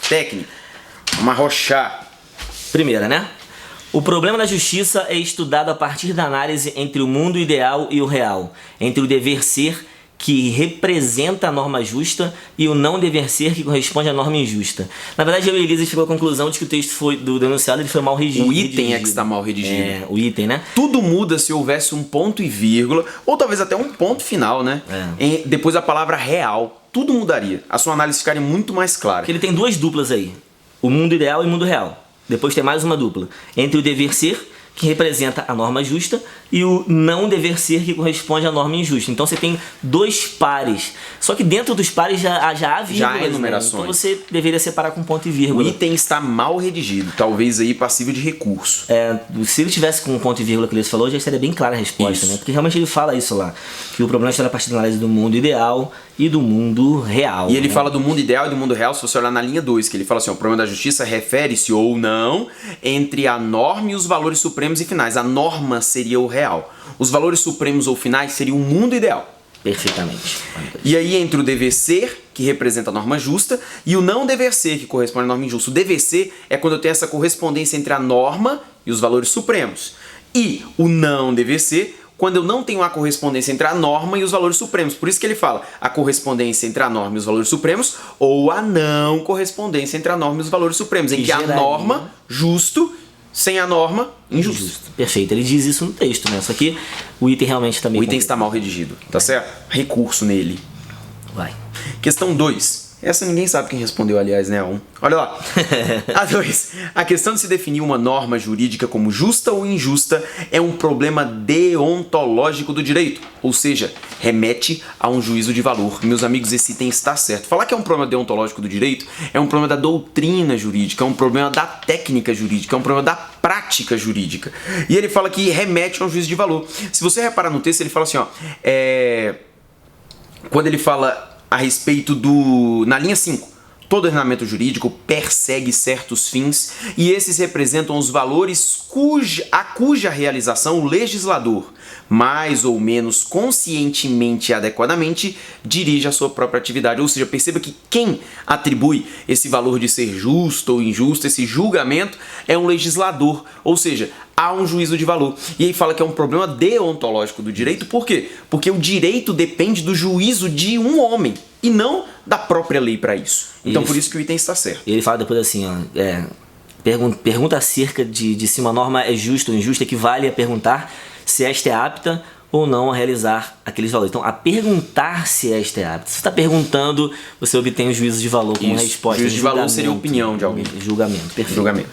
Técnico. Vamos arrochar. Primeira, né? O problema da justiça é estudado a partir da análise entre o mundo ideal e o real, entre o dever ser, que representa a norma justa, e o não dever ser, que corresponde à norma injusta. Na verdade, eu e Elisa chegou à conclusão de que o texto do denunciado ele foi mal redigido. O item é que está mal redigido. É, o item, né? Tudo muda se houvesse um ponto e vírgula, ou talvez até um ponto final, né? Depois a palavra real. Tudo mudaria. A sua análise ficaria muito mais clara. Porque ele tem duas duplas aí. O mundo ideal e o mundo real. Depois tem mais uma dupla. Entre o dever ser, que representa a norma justa, e o não dever ser, que corresponde à norma injusta. Então você tem dois pares. Só que dentro dos pares já há vírgulas. Já há enumerações. Né? Então você deveria separar com ponto e vírgula. O item está mal redigido. Talvez aí passível de recurso. Se ele tivesse com ponto e vírgula que ele falou, já estaria bem clara a resposta, né? Porque realmente ele fala isso lá. Que o problema está a partir da análise do mundo ideal e do mundo real. E ele fala do mundo ideal e do mundo real, se você olhar na linha 2, que ele fala assim, o problema da justiça refere-se ou não entre a norma e os valores supremos e finais. A norma seria o real. Os valores supremos ou finais seriam o mundo ideal. Perfeitamente. E aí entre o dever ser, que representa a norma justa, e o não dever ser, que corresponde à norma injusta. O dever ser é quando eu tenho essa correspondência entre a norma e os valores supremos. E o não dever ser, quando eu não tenho a correspondência entre a norma e os valores supremos. Por isso que ele fala a correspondência entre a norma e os valores supremos, ou a não correspondência entre a norma e os valores supremos, em que a norma, justo, sem a norma, injusto. Perfeito, ele diz isso no texto, né? Só que o item realmente também... O item está mal redigido, tá certo? Recurso nele. Vai. Questão 2. Essa ninguém sabe quem respondeu, aliás, né? Olha lá. A 2. A questão de se definir uma norma jurídica como justa ou injusta é um problema deontológico do direito, ou seja, remete a um juízo de valor. Meus amigos, esse item está certo. Falar que é um problema deontológico do direito é um problema da doutrina jurídica, é um problema da técnica jurídica, é um problema da prática jurídica. E ele fala que remete a um juízo de valor. Se você reparar no texto, ele fala assim, ó, quando ele fala a respeito na linha 5, todo ordenamento jurídico persegue certos fins e esses representam os valores a cuja realização o legislador, mais ou menos conscientemente e adequadamente, dirige a sua própria atividade. Ou seja, perceba que quem atribui esse valor de ser justo ou injusto, esse julgamento, é um legislador, ou seja, há um juízo de valor. E aí fala que é um problema deontológico do direito, por quê? Porque o direito depende do juízo de um homem e não da própria lei para isso. Então por isso que o item está certo. E ele fala depois assim, ó, pergunta acerca de se uma norma é justa ou injusta equivale a perguntar se esta é apta ou não a realizar aqueles valores. Então, a perguntar se esta é apta. Se você está perguntando, você obtém o juízo de valor como resposta. Juízo de valor seria a opinião de alguém. Julgamento, perfeito. Julgamento.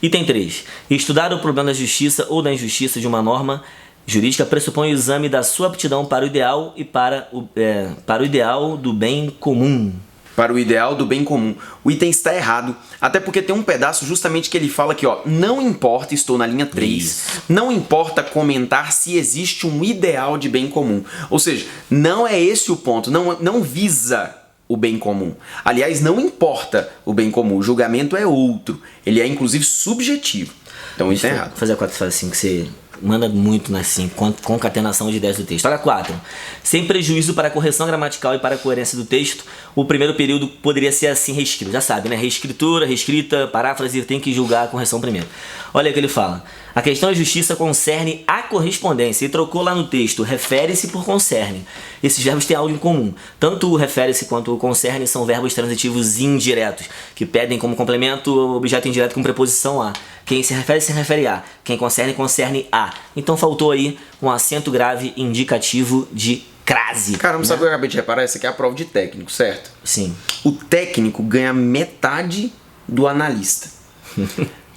Item 3. Estudar o problema da justiça ou da injustiça de uma norma jurídica pressupõe o exame da sua aptidão para o ideal e para o ideal do bem comum. Para o ideal do bem comum. O item está errado, até porque tem um pedaço justamente que ele fala aqui, ó, não importa, estou na linha 3, isso. Não importa comentar se existe um ideal de bem comum. Ou seja, não é esse o ponto, não visa o bem comum. Aliás, não importa o bem comum, o julgamento é outro, ele é inclusive subjetivo. Então isso é errado. Vou fazer a 4 fase 5 que você manda muito na 5, concatenação de ideias do texto. Olha 4. Sem prejuízo para a correção gramatical e para a coerência do texto, o primeiro período poderia ser assim reescrito. Já sabe, né? Reescritura, reescrita, paráfrase, tem que julgar a correção primeiro. Olha o que ele fala. A questão da justiça concerne a correspondência. E trocou lá no texto, refere-se por concerne. Esses verbos têm algo em comum. Tanto o refere-se quanto o concerne são verbos transitivos indiretos, que pedem como complemento o objeto indireto com preposição a. Quem se refere a. Quem concerne, concerne a. Então faltou aí um acento grave indicativo de crase. Caramba, sabe o que eu acabei de reparar? Essa aqui é a prova de técnico, certo? Sim. O técnico ganha metade do analista.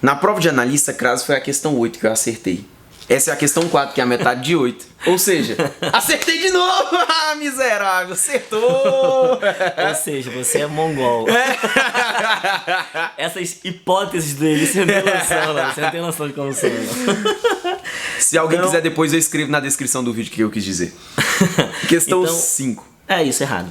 Na prova de analista, crase foi a questão 8 que eu acertei. Essa é a questão 4, que é a metade de 8. Ou seja, acertei de novo! Ah, miserável, acertou! Ou seja, você é mongol. Essas hipóteses dele, você não tem noção, não. Você não tem noção de como são. Se alguém quiser, depois eu escrevo na descrição do vídeo o que eu quis dizer. Questão 5. É isso, errado.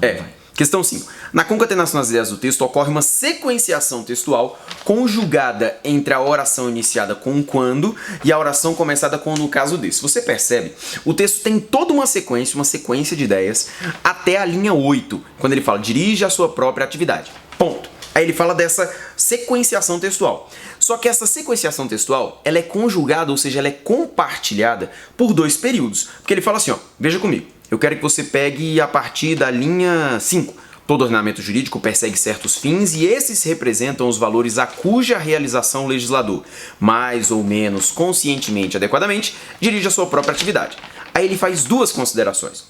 Questão 5. Na concatenação das ideias do texto ocorre uma sequenciação textual conjugada entre a oração iniciada com quando e a oração começada com no caso de. Se você percebe, o texto tem toda uma sequência de ideias até a linha 8, quando ele fala dirige a sua própria atividade. Ponto. Aí ele fala dessa sequenciação textual. Só que essa sequenciação textual, ela é conjugada, ou seja, ela é compartilhada por 2 períodos. Porque ele fala assim, ó, veja comigo, eu quero que você pegue a partir da linha 5. Todo ordenamento jurídico persegue certos fins e esses representam os valores a cuja realização o legislador, mais ou menos conscientemente e adequadamente, dirige a sua própria atividade. Aí ele faz 2 considerações.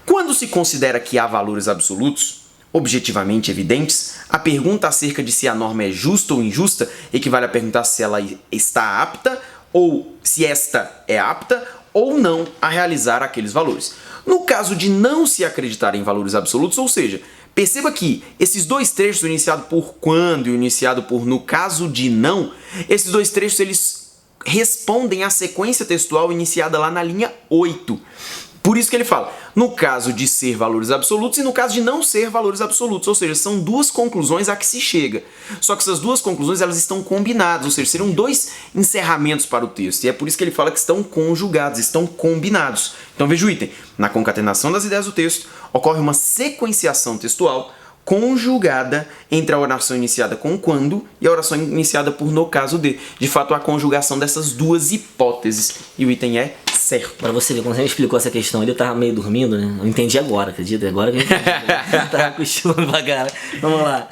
Quando se considera que há valores absolutos, objetivamente evidentes, a pergunta acerca de se a norma é justa ou injusta equivale a perguntar se ela está apta ou se esta é apta ou não a realizar aqueles valores. No caso de não se acreditar em valores absolutos, ou seja, perceba que esses 2 trechos, o iniciado por quando e o iniciado por no caso de não, esses 2 trechos eles respondem à sequência textual iniciada lá na linha 8. Por isso que ele fala, no caso de ser valores absolutos e no caso de não ser valores absolutos, ou seja, são 2 conclusões a que se chega. Só que essas 2 conclusões elas estão combinadas, ou seja, seriam 2 encerramentos para o texto. E é por isso que ele fala que estão conjugados, estão combinados. Então veja o item, na concatenação das ideias do texto, ocorre uma sequenciação textual conjugada entre a oração iniciada com quando e a oração iniciada por no caso de. De fato, a conjugação dessas 2 hipóteses. E o item é certo. Pra você ver, quando você me explicou essa questão, ele tava meio dormindo, né? Eu entendi agora, acredita? Agora que eu entendi. Eu tava cochilando pra cara. Vamos lá.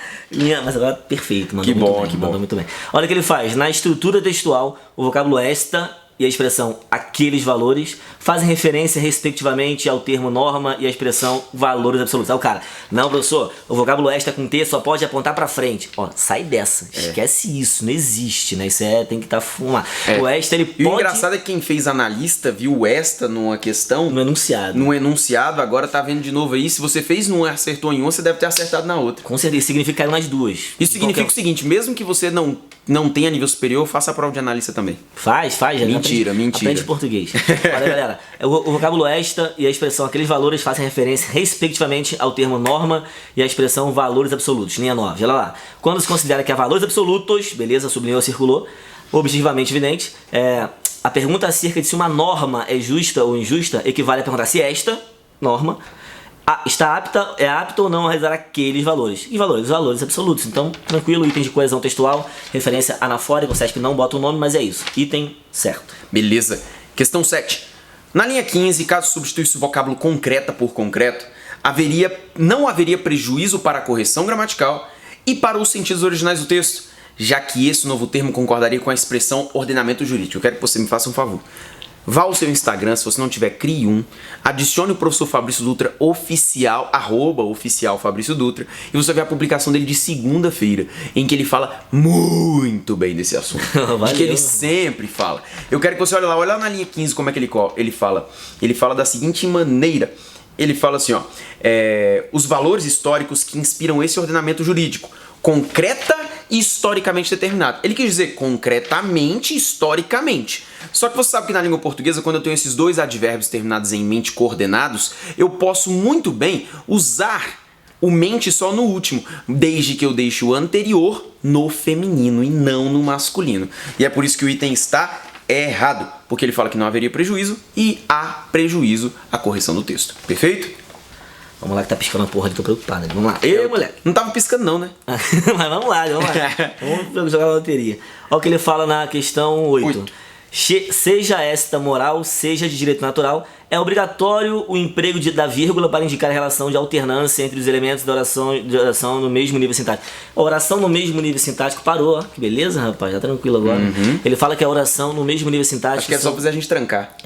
Mas agora, perfeito. Mandou muito bem. Olha o que ele faz. Na estrutura textual, o vocábulo esta e a expressão aqueles valores fazem referência respectivamente ao termo norma e a expressão valores absolutos. Aí o cara, não, professor, o vocábulo esta com T só pode apontar pra frente. Ó, sai dessa, esquece isso, não existe, né? Isso tem que estar fumado. O esta, ele pode... E o engraçado é que quem fez analista viu o esta numa questão... No enunciado, agora tá vendo de novo aí. Se você fez num e acertou em uma, você deve ter acertado na outra. Com certeza, significa nas 2. Isso significa o seguinte, mesmo que você não tenha nível superior, faça a prova de analista também. Faz. Mentira. Aprende português. Olha, galera, o vocábulo esta e a expressão aqueles valores fazem referência respectivamente ao termo norma e a expressão valores absolutos. Linha 9, olha lá. Quando se considera que há valores absolutos, beleza, sublinhou, circulou, objetivamente evidente, a pergunta acerca de se uma norma é justa ou injusta equivale a perguntar se esta norma está apta ou não a realizar aqueles valores. E valores? Os valores absolutos. Então, tranquilo, item de coesão textual, referência anafórica, o SESC não bota o nome, mas é isso. Item certo. Beleza. Questão 7. Na linha 15, caso substituísse o vocábulo concreta por concreto, não haveria prejuízo para a correção gramatical e para os sentidos originais do texto, já que esse novo termo concordaria com a expressão ordenamento jurídico. Eu quero que você me faça um favor. Vá ao seu Instagram, se você não tiver, crie um, adicione o professor Fabrício Dutra oficial, @oficial Fabrício Dutra, e você vai ver a publicação dele de segunda-feira, em que ele fala muito bem desse assunto. De que ele sempre fala. Eu quero que você olhe lá na linha 15 como é que ele fala. Ele fala da seguinte maneira. Ele fala assim, ó, os valores históricos que inspiram esse ordenamento jurídico, concreta e historicamente determinado. Ele quis dizer concretamente e historicamente. Só que você sabe que na língua portuguesa, quando eu tenho esses 2 advérbios terminados em mente coordenados, eu posso muito bem usar o mente só no último, desde que eu deixe o anterior no feminino e não no masculino. E é por isso que o item está errado, porque ele fala que não haveria prejuízo e há prejuízo à correção do texto. Perfeito? Vamos lá que tá piscando a porra ali, tô preocupado. Vamos lá. Moleque. Não tava piscando não, né? Mas vamos lá. Vamos jogar na loteria. Olha o que ele fala na questão 8. Seja esta moral, seja de direito natural, é obrigatório o emprego da vírgula para indicar a relação de alternância entre os elementos da oração no mesmo nível sintático. A oração no mesmo nível sintático parou, ó. Que beleza, rapaz, tá tranquilo agora. Ele fala que a oração no mesmo nível sintático... Acho que é só fazer a gente trancar.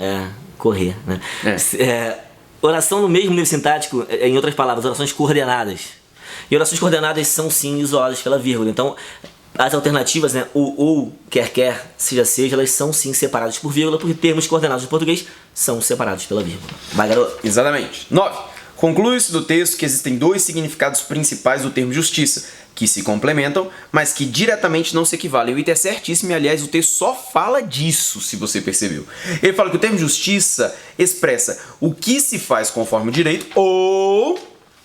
Correr, né? Oração no mesmo nível sintático, em outras palavras, orações coordenadas. E orações coordenadas são sim isoladas pela vírgula. Então, as alternativas, né, ou, quer, seja, elas são sim separadas por vírgula, porque termos coordenados em português são separados pela vírgula. Vai, garoto. Exatamente. 9. Conclui-se do texto que existem 2 significados principais do termo justiça, que se complementam, mas que diretamente não se equivalem. O item é certíssimo e, aliás, o texto só fala disso, se você percebeu. Ele fala que o termo justiça expressa o que se faz conforme o direito ou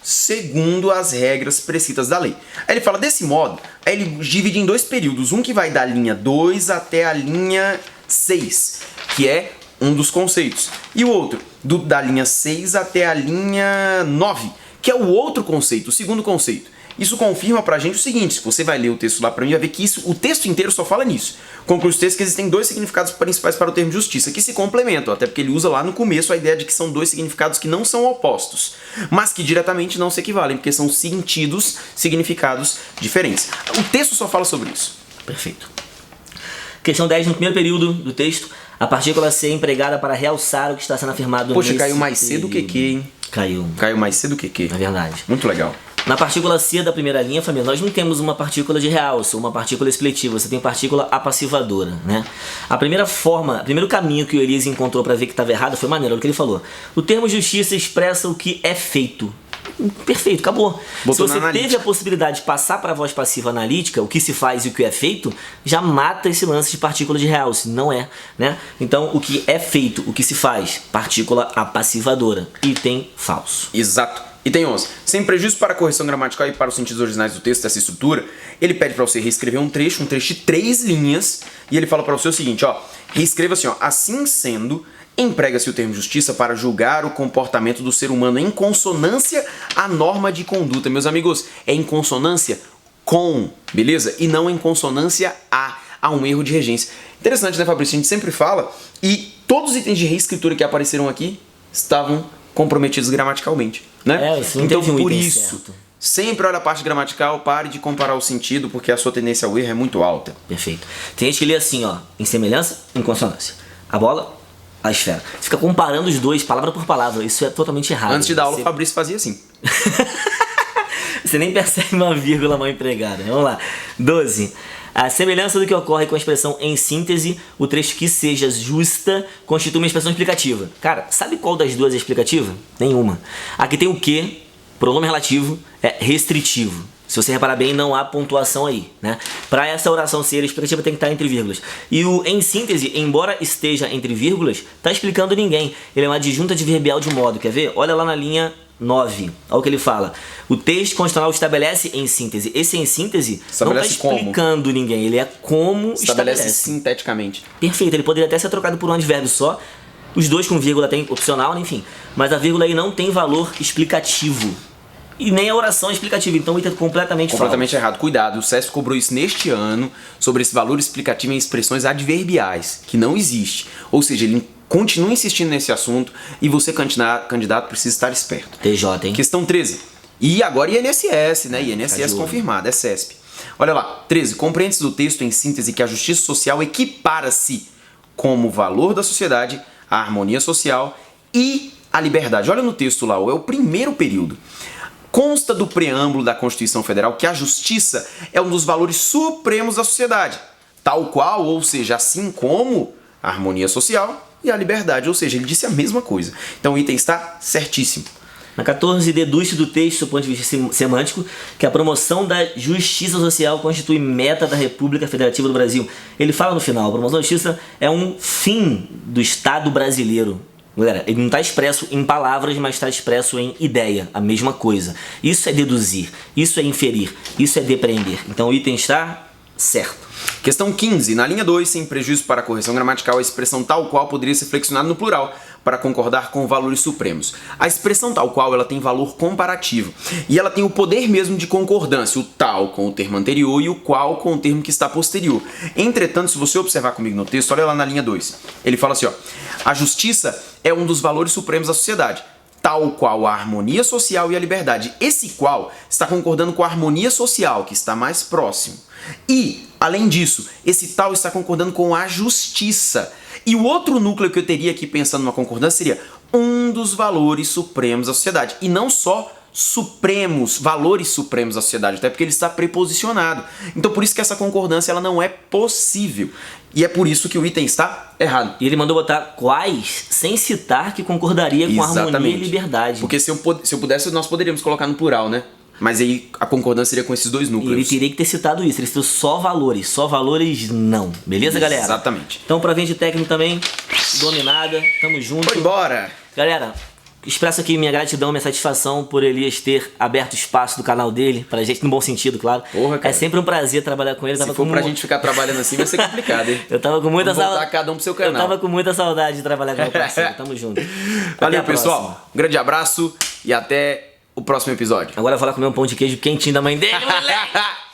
segundo as regras prescritas da lei. Aí ele fala desse modo, aí ele divide em 2 períodos, um que vai da linha 2 até a linha 6, que é um dos conceitos, e o outro da linha 6 até a linha 9, que é o outro conceito, o segundo conceito. Isso confirma pra gente o seguinte: se você vai ler o texto lá pra mim, vai ver que o texto inteiro só fala nisso. Conclui os textos que existem 2 significados principais para o termo justiça, que se complementam, até porque ele usa lá no começo a ideia de que são 2 significados que não são opostos, mas que diretamente não se equivalem, porque são significados diferentes. O texto só fala sobre isso. Perfeito. Questão 10, no primeiro período do texto, a partícula C é empregada para realçar o que está sendo afirmado Poxa, caiu mais cedo que hein? Caiu mais cedo que É verdade. Muito legal. Na partícula C da primeira linha, família, nós não temos uma partícula de realce, uma partícula expletiva, você tem partícula apassivadora, né? O primeiro caminho que o Elias encontrou para ver que estava errado foi maneiro, o que ele falou. O termo justiça expressa o que é feito. Perfeito, acabou. Botou se você teve a possibilidade de passar para a voz passiva analítica, o que se faz e o que é feito, já mata esse lance de partícula de realce, não é, né? Então, o que é feito, o que se faz, partícula apassivadora, item falso. Exato. Item 11. Sem prejuízo para a correção gramatical e para os sentidos originais do texto dessa estrutura, ele pede para você reescrever um trecho de 3 linhas, e ele fala para você o seguinte, ó, reescreva assim, ó, assim sendo, emprega-se o termo justiça para julgar o comportamento do ser humano em consonância à norma de conduta. Meus amigos, é em consonância com, beleza? E não em consonância a um erro de regência. Interessante, né, Fabrício? A gente sempre fala, e todos os itens de reescritura que apareceram aqui estavam comprometidos gramaticalmente, né? Então, por isso, certo. Sempre olha a parte gramatical, pare de comparar o sentido, porque a sua tendência ao erro é muito alta. Perfeito. Tem gente que lê assim, ó, em semelhança, em consonância. A bola, a esfera. Você fica comparando os dois, palavra por palavra, isso é totalmente errado. Antes de dar aula, o Fabrício fazia assim. Você nem percebe uma vírgula mal empregada. Vamos lá. 12. A semelhança do que ocorre com a expressão em síntese, o trecho que seja justa constitui uma expressão explicativa. Cara, sabe qual das duas é explicativa? Nenhuma. Aqui tem o que, pronome relativo, é restritivo. Se você reparar bem, não há pontuação aí, né? Para essa oração ser explicativa tem que estar entre vírgulas. E o em síntese, embora esteja entre vírgulas, está explicando ninguém. Ele é uma adjunta adverbial de modo. Quer ver? Olha lá na linha 9. Olha o que ele fala. O texto constitucional estabelece em síntese. Esse em síntese estabelece não está explicando como? Ninguém. Ele é como estabelece sinteticamente. Perfeito. Ele poderia até ser trocado por um advérbio só. Os dois com vírgula tem opcional, enfim. Mas a vírgula aí não tem valor explicativo. E nem a oração é explicativa. Então ele é completamente errado. Cuidado. O SESC cobrou isso neste ano sobre esse valor explicativo em expressões adverbiais, que não existe. Ou seja, ele continua insistindo nesse assunto e você, candidato, precisa estar esperto. TJ, hein? Questão 13. E agora INSS, né? INSS confirmado, é CESP. Olha lá. 13. Compreende-se do texto em síntese que a justiça social equipara-se como valor da sociedade, a harmonia social e a liberdade. Olha no texto lá, é o primeiro período. Consta do preâmbulo da Constituição Federal que a justiça é um dos valores supremos da sociedade, tal qual, ou seja, assim como a harmonia social e a liberdade, ou seja, ele disse a mesma coisa. Então o item está certíssimo. Na 14, deduz-se do texto, do ponto de vista semântico, que a promoção da justiça social constitui meta da República Federativa do Brasil. Ele fala no final, a promoção da justiça é um fim do Estado brasileiro. Galera, ele não está expresso em palavras, mas está expresso em ideia, a mesma coisa. Isso é deduzir, isso é inferir, isso é depreender. Então o item está certo. Questão 15. Na linha 2, sem prejuízo para a correção gramatical, a expressão tal qual poderia ser flexionada no plural para concordar com valores supremos. A expressão tal qual ela tem valor comparativo e ela tem o poder mesmo de concordância, o tal com o termo anterior e o qual com o termo que está posterior. Entretanto, se você observar comigo no texto, olha lá na linha 2. Ele fala assim, ó, a justiça é um dos valores supremos da sociedade, tal qual a harmonia social e a liberdade. Esse qual está concordando com a harmonia social, que está mais próximo. E, além disso, esse tal está concordando com a justiça. E o outro núcleo que eu teria aqui pensando numa concordância seria um dos valores supremos da sociedade. E não só supremos, valores supremos da sociedade, até porque ele está preposicionado. Então por isso que essa concordância ela não é possível. E é por isso que o item está errado. E ele mandou botar quais, sem citar que concordaria com harmonia e liberdade. Porque se eu pudesse, nós poderíamos colocar no plural, né? Mas aí a concordância seria com esses dois núcleos. Ele teria que ter citado isso. Ele citou só valores não. Beleza, galera? Exatamente. Então, prova de técnico também, dominada. Tamo junto. Foi embora. Galera, expresso aqui minha gratidão, minha satisfação por Elias ter aberto espaço do canal dele, pra gente, no bom sentido, claro. Porra, cara. É sempre um prazer trabalhar com ele. Se for pra gente ficar trabalhando assim, vai ser complicado, hein? Eu tava com muita saudade. Cada um pro seu canal. Eu tava com muita saudade de trabalhar com o parceiro. Tamo junto. Valeu, pessoal. Um grande abraço e até o próximo episódio. Agora eu vou lá comer um pão de queijo quentinho da mãe dele, moleque!